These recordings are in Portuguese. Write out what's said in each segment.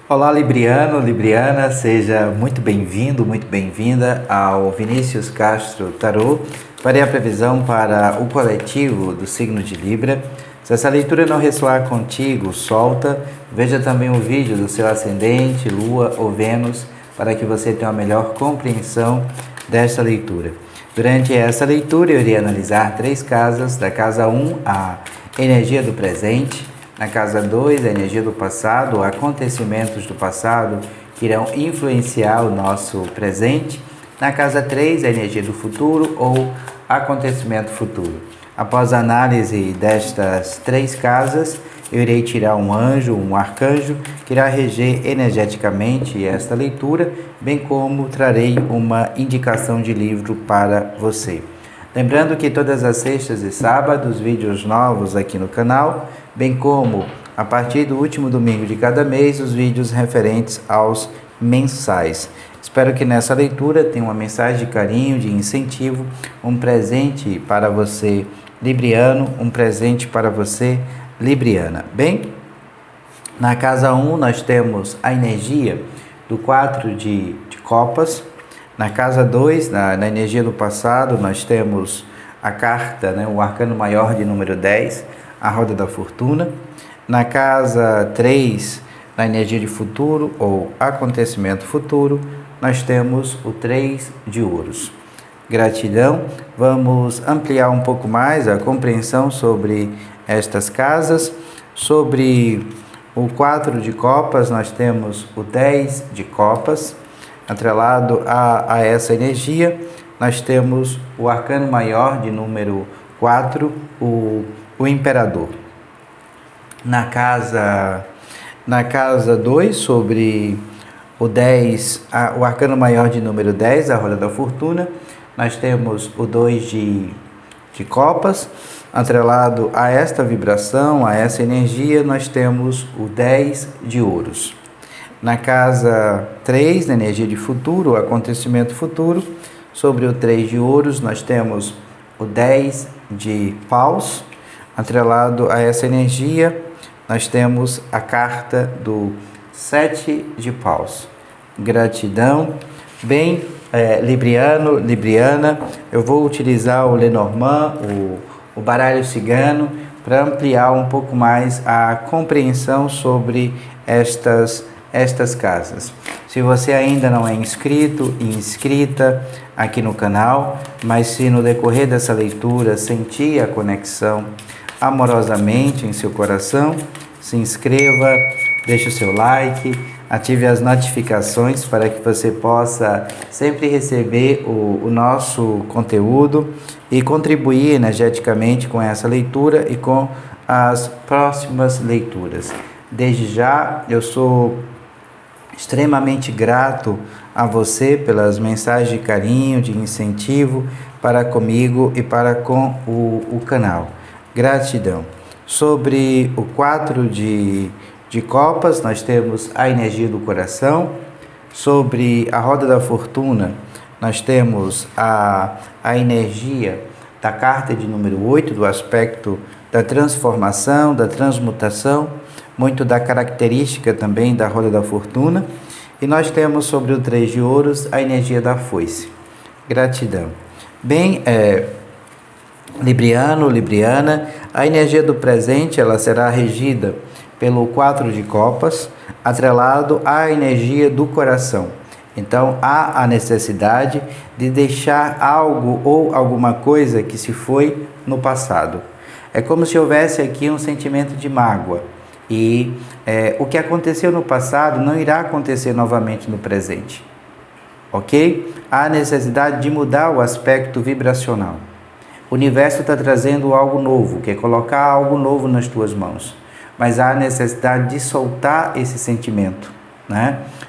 Olá, Libriano, Libriana, seja muito bem-vindo, muito bem-vinda ao Vinícius Castro Tarô para a previsão para o coletivo do signo de Libra. Se essa leitura não ressoar contigo, solta, veja também o vídeo do seu ascendente, Lua ou Vênus, para que você tenha uma melhor compreensão desta leitura. Durante essa leitura, eu irei analisar 3 casas, da casa 1, a energia do presente, na casa 2, a energia do passado, acontecimentos do passado que irão influenciar o nosso presente. Na casa 3, a energia do futuro ou acontecimento futuro. Após a análise destas 3 casas, eu irei tirar um anjo, um arcanjo, que irá reger energeticamente esta leitura, bem como trarei uma indicação de livro para você. Lembrando que todas as sextas e sábados, vídeos novos aqui no canal, bem como a partir do último domingo de cada mês, os vídeos referentes aos mensais. Espero que nessa leitura tenha uma mensagem de carinho, de incentivo, um presente para você, Libriano, um presente para você, Libriana. Bem, na casa 1 nós temos a energia do 4 de copas. Na casa 2, na energia do passado, nós temos a carta, o arcano maior de número 10, a roda da fortuna. Na casa 3, na energia de futuro ou acontecimento futuro, nós temos o 3 de ouros. Gratidão. Vamos ampliar um pouco mais a compreensão sobre estas casas. Sobre o 4 de copas, nós temos o 10 de copas. Atrelado a essa energia, nós temos o arcano maior de número 4, o imperador. Na casa 2, sobre o 10, o arcano maior de número 10, a roda da fortuna, nós temos o 2 de copas. Atrelado a esta vibração, a essa energia, nós temos o 10 de ouros. Na casa 3, na energia de futuro, o acontecimento futuro, sobre o 3 de ouros, nós temos o 10 de paus. Atrelado a essa energia, nós temos a carta do 7 de paus. Gratidão. Bem, Libriano, Libriana, eu vou utilizar o Lenormand, o baralho cigano, para ampliar um pouco mais a compreensão sobre estas casas. Se você ainda não é inscrito e inscrita aqui no canal, mas se no decorrer dessa leitura sentir a conexão amorosamente em seu coração, se inscreva, deixe o seu like, ative as notificações para que você possa sempre receber o nosso conteúdo e contribuir energeticamente com essa leitura e com as próximas leituras. Desde já, eu sou extremamente grato a você pelas mensagens de carinho, de incentivo para comigo e para com o canal. Gratidão. Sobre o 4 de copas, nós temos a energia do coração. Sobre a roda da fortuna, nós temos a energia da carta de número 8, do aspecto da transformação, da transmutação, muito da característica também da roda da fortuna. E nós temos sobre o 3 de ouros a energia da foice. Gratidão. Bem, Libriano, Libriana, a energia do presente ela será regida pelo 4 de copas, atrelado à energia do coração. Então, há a necessidade de deixar algo ou alguma coisa que se foi no passado. É como se houvesse aqui um sentimento de mágoa. E o que aconteceu no passado não irá acontecer novamente no presente. Ok? Há necessidade de mudar o aspecto vibracional. O universo está trazendo algo novo, quer colocar algo novo nas tuas mãos. Mas há necessidade de soltar esse sentimento,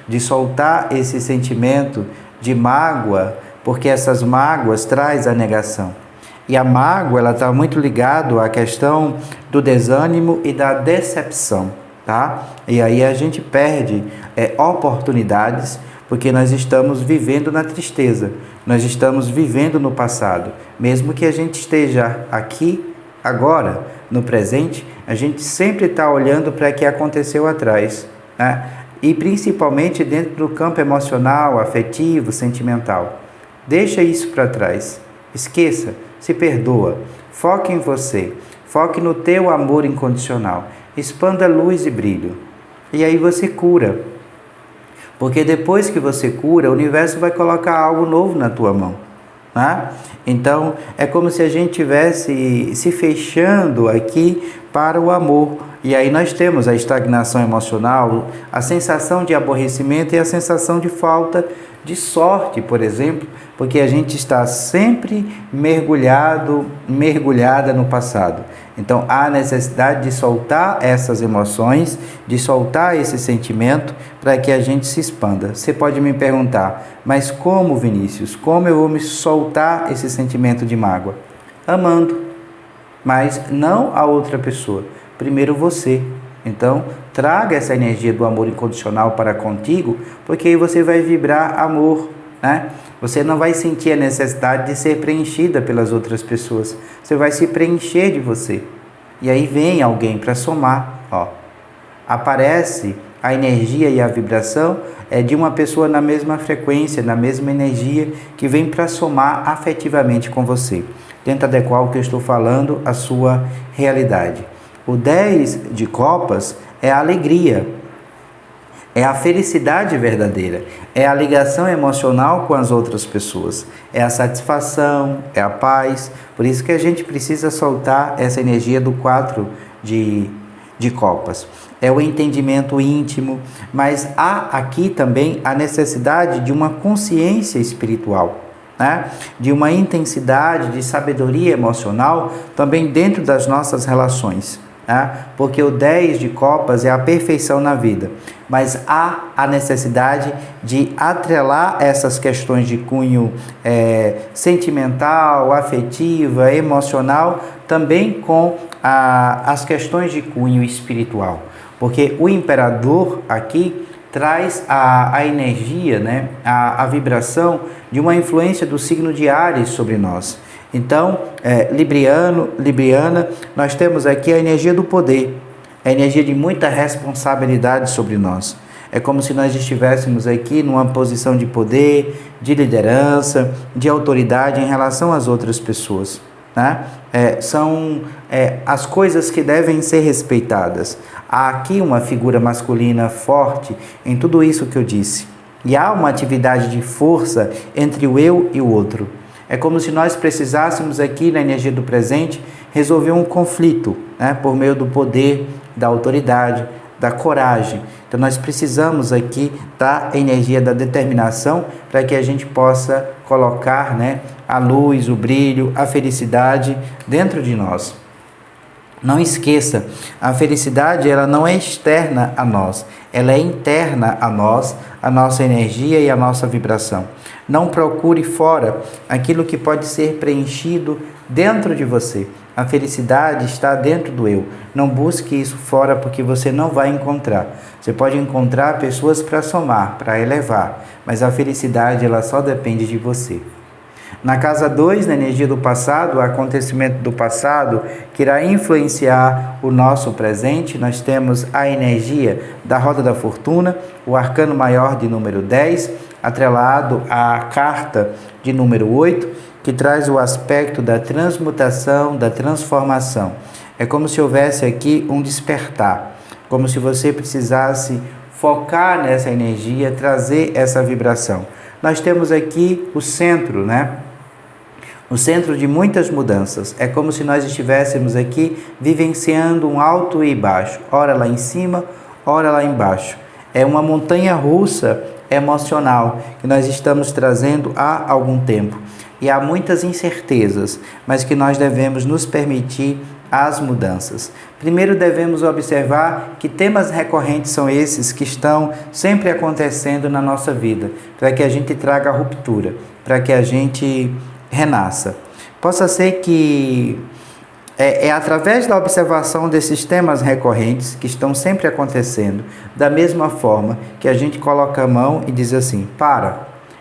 de soltar esse sentimento de mágoa, porque essas mágoas trazem a negação. E a mágoa, ela está muito ligada à questão do desânimo e da decepção, tá? E aí a gente perde oportunidades, porque nós estamos vivendo na tristeza, nós estamos vivendo no passado. Mesmo que a gente esteja aqui, agora, no presente, a gente sempre está olhando para o que aconteceu atrás, e principalmente dentro do campo emocional, afetivo, sentimental. Deixa isso para trás. Esqueça, se perdoa. Foque em você. Foque no teu amor incondicional. Expanda luz e brilho. E aí você cura. Porque depois que você cura, o universo vai colocar algo novo na tua mão. Né? Então, é como se a gente estivesse se fechando aqui para o amor. E aí nós temos a estagnação emocional, a sensação de aborrecimento e a sensação de falta de sorte, por exemplo, porque a gente está sempre mergulhada no passado. Então, há necessidade de soltar essas emoções, de soltar esse sentimento para que a gente se expanda. Você pode me perguntar, mas como, Vinícius? Como eu vou me soltar esse sentimento de mágoa? Amando, mas não a outra pessoa. Primeiro você. Então, traga essa energia do amor incondicional para contigo, porque aí você vai vibrar amor, né? Você não vai sentir a necessidade de ser preenchida pelas outras pessoas. Você vai se preencher de você. E aí vem alguém para somar, ó. Aparece a energia e a vibração de uma pessoa na mesma frequência, na mesma energia, que vem para somar afetivamente com você. Tenta adequar o que eu estou falando à sua realidade. O 10 de copas é a alegria, é a felicidade verdadeira, é a ligação emocional com as outras pessoas, é a satisfação, é a paz. Por isso que a gente precisa soltar essa energia do 4 de copas. É o entendimento íntimo, mas há aqui também a necessidade de uma consciência espiritual, né? De uma intensidade, de sabedoria emocional também dentro das nossas relações. Porque o 10 de copas é a perfeição na vida, mas há a necessidade de atrelar essas questões de cunho sentimental, afetiva, emocional, também com as questões de cunho espiritual, porque o imperador aqui traz a energia, né, a vibração de uma influência do signo de Áries sobre nós. Então, Libriana, nós temos aqui a energia do poder, a energia de muita responsabilidade sobre nós. É como se nós estivéssemos aqui numa posição de poder, de liderança, de autoridade em relação às outras pessoas. Né? São as coisas que devem ser respeitadas. Há aqui uma figura masculina forte em tudo isso que eu disse. E há uma atividade de força entre o eu e o outro. É como se nós precisássemos aqui, na energia do presente, resolver um conflito, né, por meio do poder, da autoridade, da coragem. Então, nós precisamos aqui da energia da determinação para que a gente possa colocar, né, a luz, o brilho, a felicidade dentro de nós. Não esqueça, a felicidade ela não é externa a nós, ela é interna a nós, a nossa energia e a nossa vibração. Não procure fora aquilo que pode ser preenchido dentro de você. A felicidade está dentro do eu. Não busque isso fora porque você não vai encontrar. Você pode encontrar pessoas para somar, para elevar, mas a felicidade ela só depende de você. Na casa 2, na energia do passado, o acontecimento do passado que irá influenciar o nosso presente, nós temos a energia da roda da fortuna, o arcano maior de número 10, atrelado à carta de número 8, que traz o aspecto da transmutação, da transformação. É como se houvesse aqui um despertar, como se você precisasse focar nessa energia, trazer essa vibração. Nós temos aqui o centro, né? O centro de muitas mudanças. É como se nós estivéssemos aqui vivenciando um alto e baixo, ora lá em cima, ora lá embaixo. É uma montanha russa emocional que nós estamos trazendo há algum tempo. E há muitas incertezas, mas que nós devemos nos permitir as mudanças. Primeiro devemos observar que temas recorrentes são esses que estão sempre acontecendo na nossa vida, para que a gente traga a ruptura, para que a gente renasça. Possa ser que através da observação desses temas recorrentes que estão sempre acontecendo, da mesma forma que a gente coloca a mão e diz assim,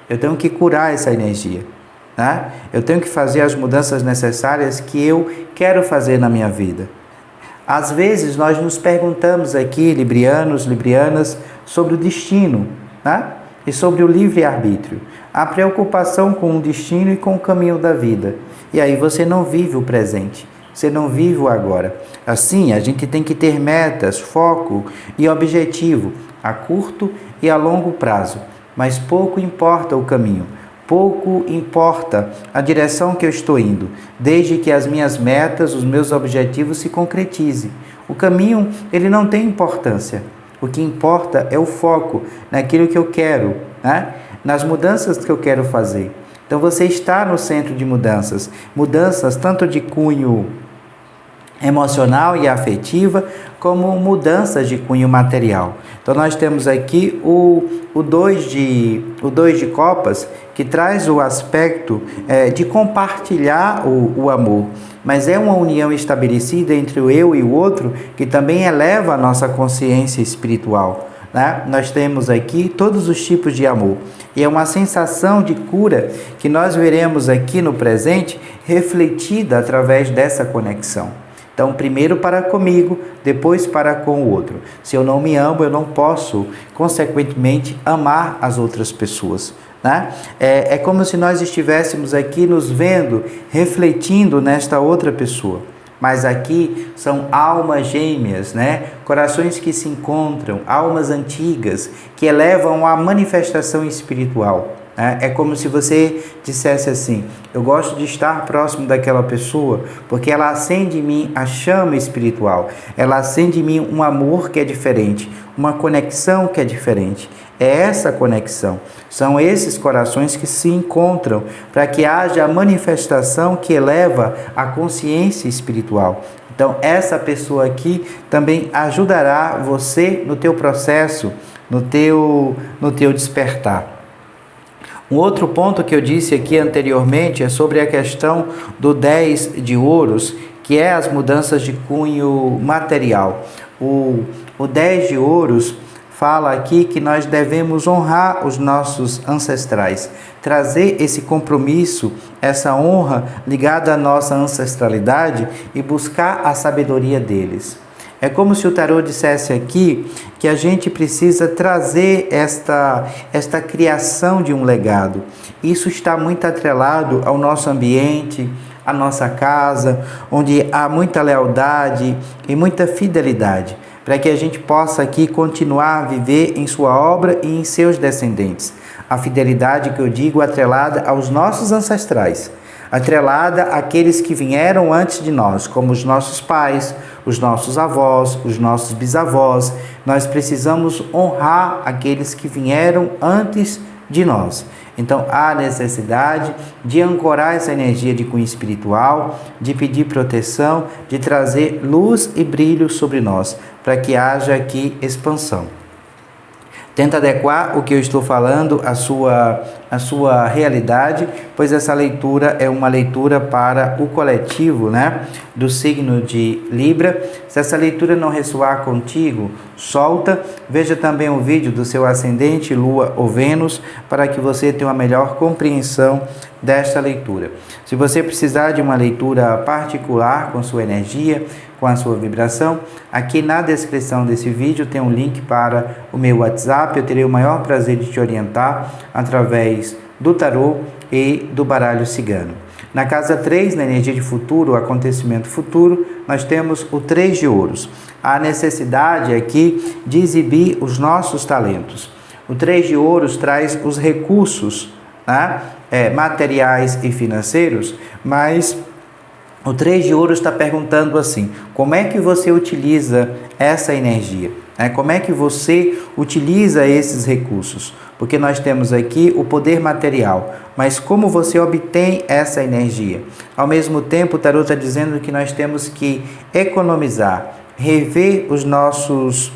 eu tenho que curar essa energia. Né? Eu tenho que fazer as mudanças necessárias que eu quero fazer na minha vida. Às vezes nós nos perguntamos aqui, librianos, librianas, sobre o destino, né? E sobre o livre-arbítrio. A preocupação com o destino e com o caminho da vida. E aí você não vive o presente, você não vive o agora. Assim, a gente tem que ter metas, foco e objetivo a curto e a longo prazo. Mas pouco importa o caminho, pouco importa a direção que eu estou indo, desde que as minhas metas, os meus objetivos se concretizem. O caminho, ele não tem importância. O que importa é o foco naquilo que eu quero, né? Nas mudanças que eu quero fazer. Então você está no centro de mudanças, mudanças tanto de cunho emocional e afetiva, como mudanças de cunho material. Então nós temos aqui o 2 de copas, que traz o aspecto de compartilhar o amor, mas é uma união estabelecida entre o eu e o outro, que também eleva a nossa consciência espiritual, né? Nós temos aqui todos os tipos de amor, e é uma sensação de cura que nós veremos aqui no presente, refletida através dessa conexão. Então, primeiro para comigo, depois para com o outro. Se eu não me amo, eu não posso, consequentemente, amar as outras pessoas, né? É como se nós estivéssemos aqui nos vendo, refletindo nesta outra pessoa. Mas aqui são almas gêmeas, né? Corações que se encontram, almas antigas, que elevam a manifestação espiritual. É como se você dissesse assim: eu gosto de estar próximo daquela pessoa porque ela acende em mim a chama espiritual, ela acende em mim um amor que é diferente, uma conexão que é diferente. É essa conexão, são esses corações que se encontram para que haja a manifestação que eleva a consciência espiritual. Então essa pessoa aqui também ajudará você no teu processo, no teu despertar. Um outro ponto que eu disse aqui anteriormente é sobre a questão do 10 de ouros, que é as mudanças de cunho material. O 10 de ouros fala aqui que nós devemos honrar os nossos ancestrais, trazer esse compromisso, essa honra ligada à nossa ancestralidade e buscar a sabedoria deles. É como se o tarô dissesse aqui que a gente precisa trazer esta criação de um legado. Isso está muito atrelado ao nosso ambiente, à nossa casa, onde há muita lealdade e muita fidelidade, para que a gente possa aqui continuar a viver em sua obra e em seus descendentes. A fidelidade que eu digo atrelada aos nossos ancestrais, atrelada àqueles que vieram antes de nós, como os nossos pais, os nossos avós, os nossos bisavós. Nós precisamos honrar aqueles que vieram antes de nós. Então há necessidade de ancorar essa energia de cunho espiritual, de pedir proteção, de trazer luz e brilho sobre nós, para que haja aqui expansão. Tenta adequar o que eu estou falando à sua realidade, pois essa leitura é uma leitura para o coletivo, né, do signo de Libra. Se essa leitura não ressoar contigo, solta. Veja também o vídeo do seu ascendente, Lua ou Vênus, para que você tenha uma melhor compreensão desta leitura. Se você precisar de uma leitura particular com sua energia, com a sua vibração, aqui na descrição desse vídeo tem um link para o meu WhatsApp. Eu terei o maior prazer de te orientar através do tarô e do baralho cigano. Na casa 3, na energia de futuro, o acontecimento futuro, nós temos o 3 de ouros. A necessidade aqui de exibir os nossos talentos. O 3 de ouros traz os recursos, né, materiais e financeiros, mas o 3 de ouros está perguntando assim: como é que você utiliza essa energia? Como é que você utiliza esses recursos? Porque nós temos aqui o poder material, mas como você obtém essa energia? Ao mesmo tempo, o tarô está dizendo que nós temos que economizar, rever os nossos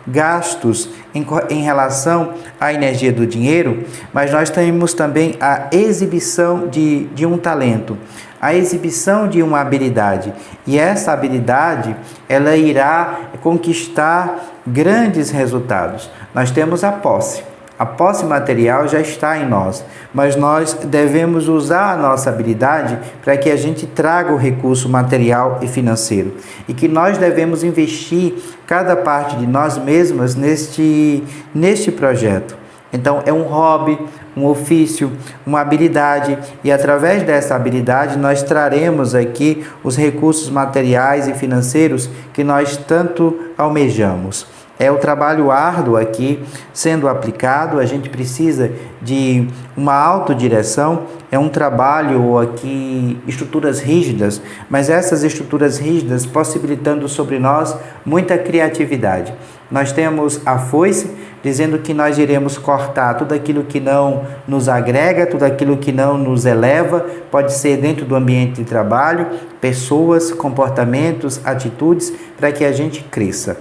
gastos em relação à energia do dinheiro, mas nós temos também a exibição de um talento, a exibição de uma habilidade, e essa habilidade ela irá conquistar grandes resultados. Nós temos a posse A posse material já está em nós, mas nós devemos usar a nossa habilidade para que a gente traga o recurso material e financeiro. E que nós devemos investir cada parte de nós mesmas neste projeto. Então, é um hobby, um ofício, uma habilidade, e através dessa habilidade nós traremos aqui os recursos materiais e financeiros que nós tanto almejamos. É o trabalho árduo aqui sendo aplicado, a gente precisa de uma autodireção, é um trabalho aqui, estruturas rígidas, mas essas estruturas rígidas possibilitando sobre nós muita criatividade. Nós temos a foice, dizendo que nós iremos cortar tudo aquilo que não nos agrega, tudo aquilo que não nos eleva, pode ser dentro do ambiente de trabalho, pessoas, comportamentos, atitudes, para que a gente cresça.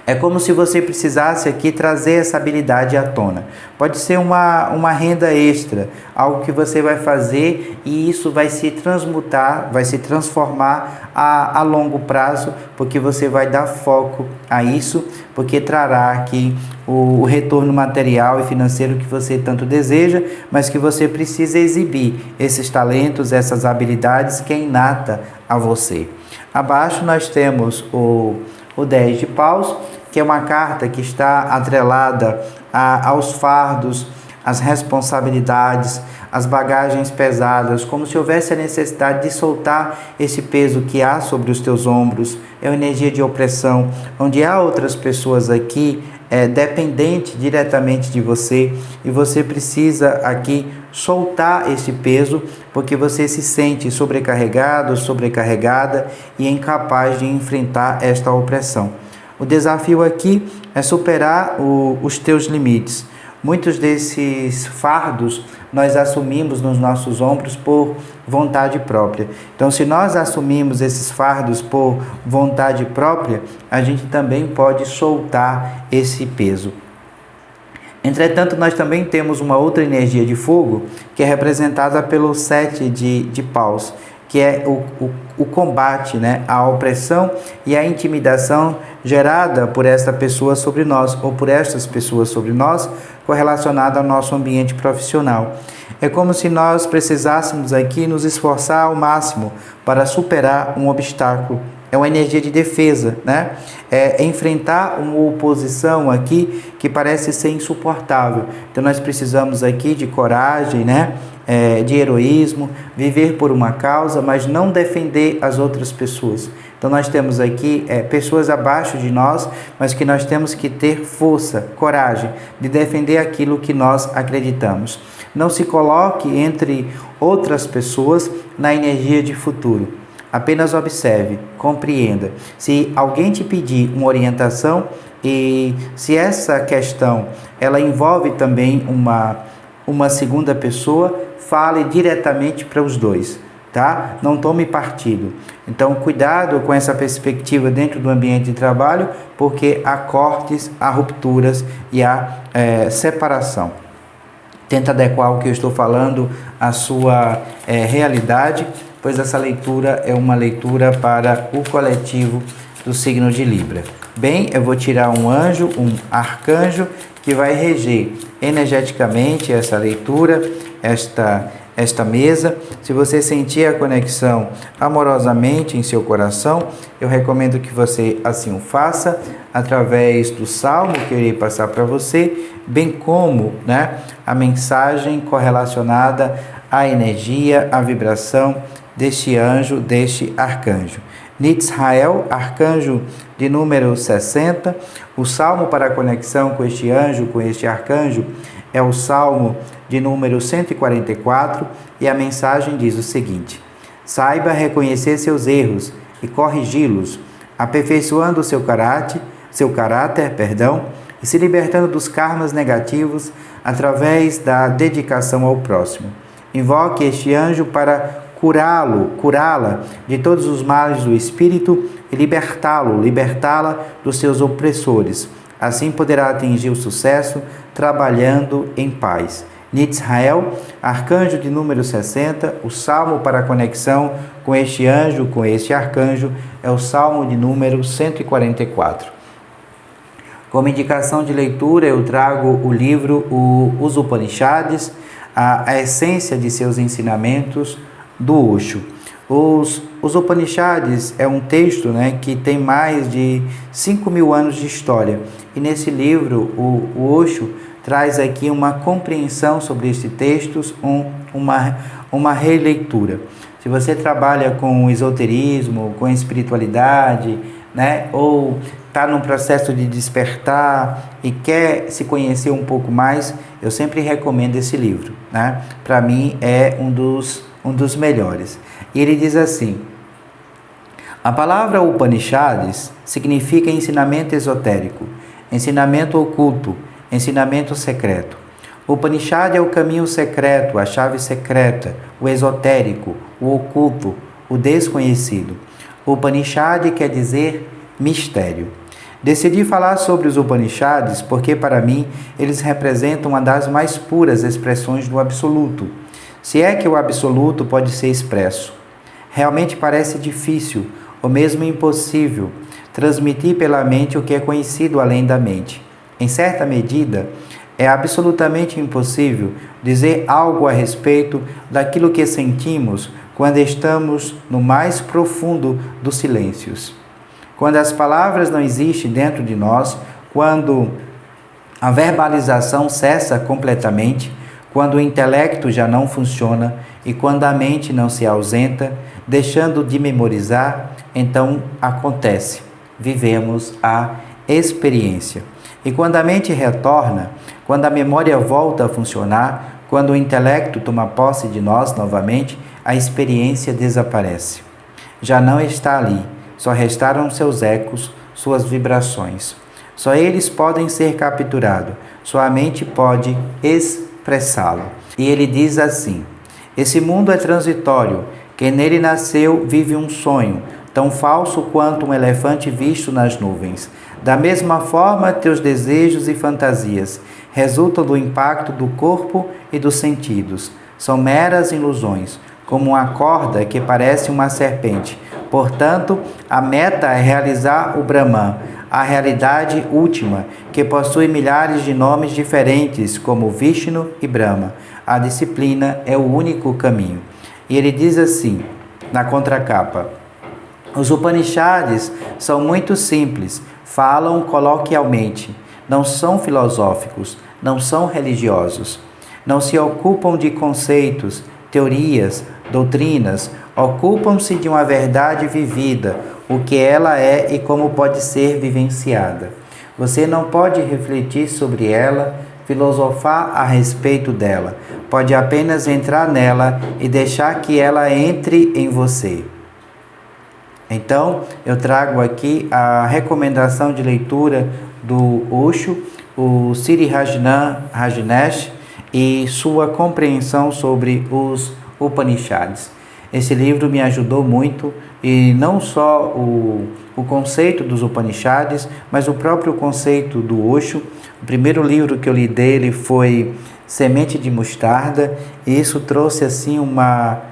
É como se você precisasse aqui trazer essa habilidade à tona. Pode ser uma renda extra, algo que você vai fazer e isso vai se transmutar, vai se transformar a longo prazo, porque você vai dar foco a isso, porque trará aqui o retorno material e financeiro que você tanto deseja, mas que você precisa exibir esses talentos, essas habilidades que é inata a você. Abaixo nós temos o 10 de paus, que é uma carta que está atrelada aos fardos, às responsabilidades, às bagagens pesadas, como se houvesse a necessidade de soltar esse peso que há sobre os teus ombros. É uma energia de opressão, onde há outras pessoas aqui dependente diretamente de você, e você precisa aqui soltar esse peso, porque você se sente sobrecarregado, sobrecarregada e incapaz de enfrentar esta opressão. O desafio aqui é superar os teus limites. Muitos desses fardos nós assumimos nos nossos ombros por vontade própria. Então, se nós assumimos esses fardos por vontade própria, a gente também pode soltar esse peso. Entretanto, nós também temos uma outra energia de fogo, que é representada pelo 7 de paus, que é o combate, né? A opressão e a intimidação gerada por esta pessoa sobre nós, ou por estas pessoas sobre nós, correlacionada ao nosso ambiente profissional. É como se nós precisássemos aqui nos esforçar ao máximo para superar um obstáculo. É uma energia de defesa, né? É enfrentar uma oposição aqui que parece ser insuportável. Então nós precisamos aqui de coragem, né? De heroísmo, viver por uma causa, mas não defender as outras pessoas. Então nós temos aqui pessoas abaixo de nós, mas que nós temos que ter força, coragem de defender aquilo que nós acreditamos. Não se coloque entre outras pessoas na energia de futuro. Apenas observe, compreenda. Se alguém te pedir uma orientação e se essa questão ela envolve também uma segunda pessoa, fale diretamente para os dois, tá? Não tome partido. Então, cuidado com essa perspectiva dentro do ambiente de trabalho, porque há cortes, há rupturas e há separação. Tenta adequar o que eu estou falando à sua realidade, pois essa leitura é uma leitura para o coletivo do signo de Libra. Bem, eu vou tirar um anjo, um arcanjo, que vai reger energeticamente essa leitura, esta mesa. Se você sentir a conexão amorosamente em seu coração, eu recomendo que você assim o faça, através do salmo que eu irei passar para você, bem como, né, a mensagem correlacionada à energia, à vibração deste anjo, deste arcanjo. Nitzrael, arcanjo de número 60, o salmo para a conexão com este anjo, com este arcanjo, é o salmo de número 144, e a mensagem diz o seguinte: saiba reconhecer seus erros e corrigi-los, aperfeiçoando seu caráter, e se libertando dos karmas negativos através da dedicação ao próximo. Invoque este anjo para curá-la de todos os males do espírito e libertá-la dos seus opressores. Assim poderá atingir o sucesso trabalhando em paz. Nitzrael, arcanjo de número 60, o salmo para a conexão com este anjo, com este arcanjo, é o salmo de número 144. Como indicação de leitura, eu trago o livro Os Upanishads, a essência de seus ensinamentos, do Osho. Os Upanishads é um texto, né, que tem mais de 5.000 anos de história. E nesse livro, o Osho traz aqui uma compreensão sobre estes textos, uma releitura. Se você trabalha com esoterismo, com espiritualidade, né, ou está num processo de despertar e quer se conhecer um pouco mais, eu sempre recomendo esse livro, né? Para mim é um dos melhores. E ele diz assim: a palavra Upanishads significa ensinamento esotérico, ensinamento oculto, ensinamento secreto. O Upanishad é o caminho secreto, a chave secreta, o esotérico, o oculto, o desconhecido. O Upanishad quer dizer mistério. Decidi falar sobre os Upanishads porque, para mim, eles representam uma das mais puras expressões do Absoluto, se é que o Absoluto pode ser expresso. Realmente parece difícil, ou mesmo impossível, transmitir pela mente o que é conhecido além da mente. Em certa medida, é absolutamente impossível dizer algo a respeito daquilo que sentimos quando estamos no mais profundo dos silêncios. Quando as palavras não existem dentro de nós, quando a verbalização cessa completamente, quando o intelecto já não funciona e quando a mente não se ausenta, deixando de memorizar, então acontece. Vivemos a experiência. E quando a mente retorna, quando a memória volta a funcionar, quando o intelecto toma posse de nós novamente, a experiência desaparece. Já não está ali, só restaram seus ecos, suas vibrações. Só eles podem ser capturados, sua mente pode expressá-lo. E ele diz assim: esse mundo é transitório, quem nele nasceu vive um sonho, tão falso quanto um elefante visto nas nuvens. Da mesma forma, teus desejos e fantasias resultam do impacto do corpo e dos sentidos. São meras ilusões, como uma corda que parece uma serpente. Portanto, a meta é realizar o Brahman, a realidade última, que possui milhares de nomes diferentes, como Vishnu e Brahma. A disciplina é o único caminho. E ele diz assim, na contracapa: os Upanishads são muito simples, falam coloquialmente, não são filosóficos, não são religiosos, não se ocupam de conceitos, teorias, doutrinas, ocupam-se de uma verdade vivida, o que ela é e como pode ser vivenciada. Você não pode refletir sobre ela, filosofar a respeito dela, pode apenas entrar nela e deixar que ela entre em você. Então, eu trago aqui a recomendação de leitura do Osho, o Sri Rajneesh, e sua compreensão sobre os Upanishads. Esse livro me ajudou muito, e não só o conceito dos Upanishads, mas o próprio conceito do Osho. O primeiro livro que eu li dele foi Semente de Mostarda, e isso trouxe assim uma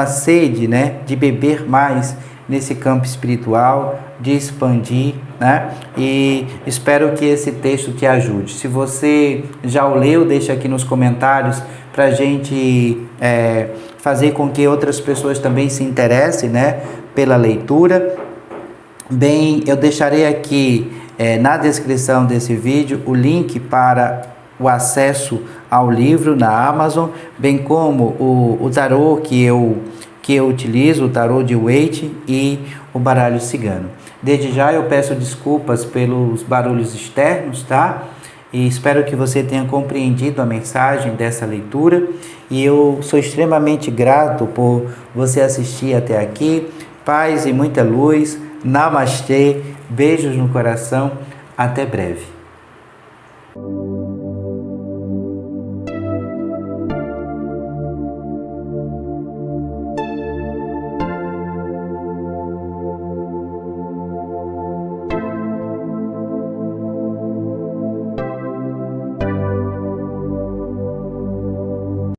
sede, né, de beber mais nesse campo espiritual, de expandir, né? E espero que esse texto te ajude. Se você já o leu, deixa aqui nos comentários para a gente fazer com que outras pessoas também se interessem, né, pela leitura. Bem, eu deixarei aqui na descrição desse vídeo o link para o acesso ao livro na Amazon, bem como o tarô que eu utilizo, o tarô de Waite e o baralho cigano. Desde já eu peço desculpas pelos barulhos externos, tá? E espero que você tenha compreendido a mensagem dessa leitura. E eu sou extremamente grato por você assistir até aqui. Paz e muita luz. Namastê. Beijos no coração. Até breve.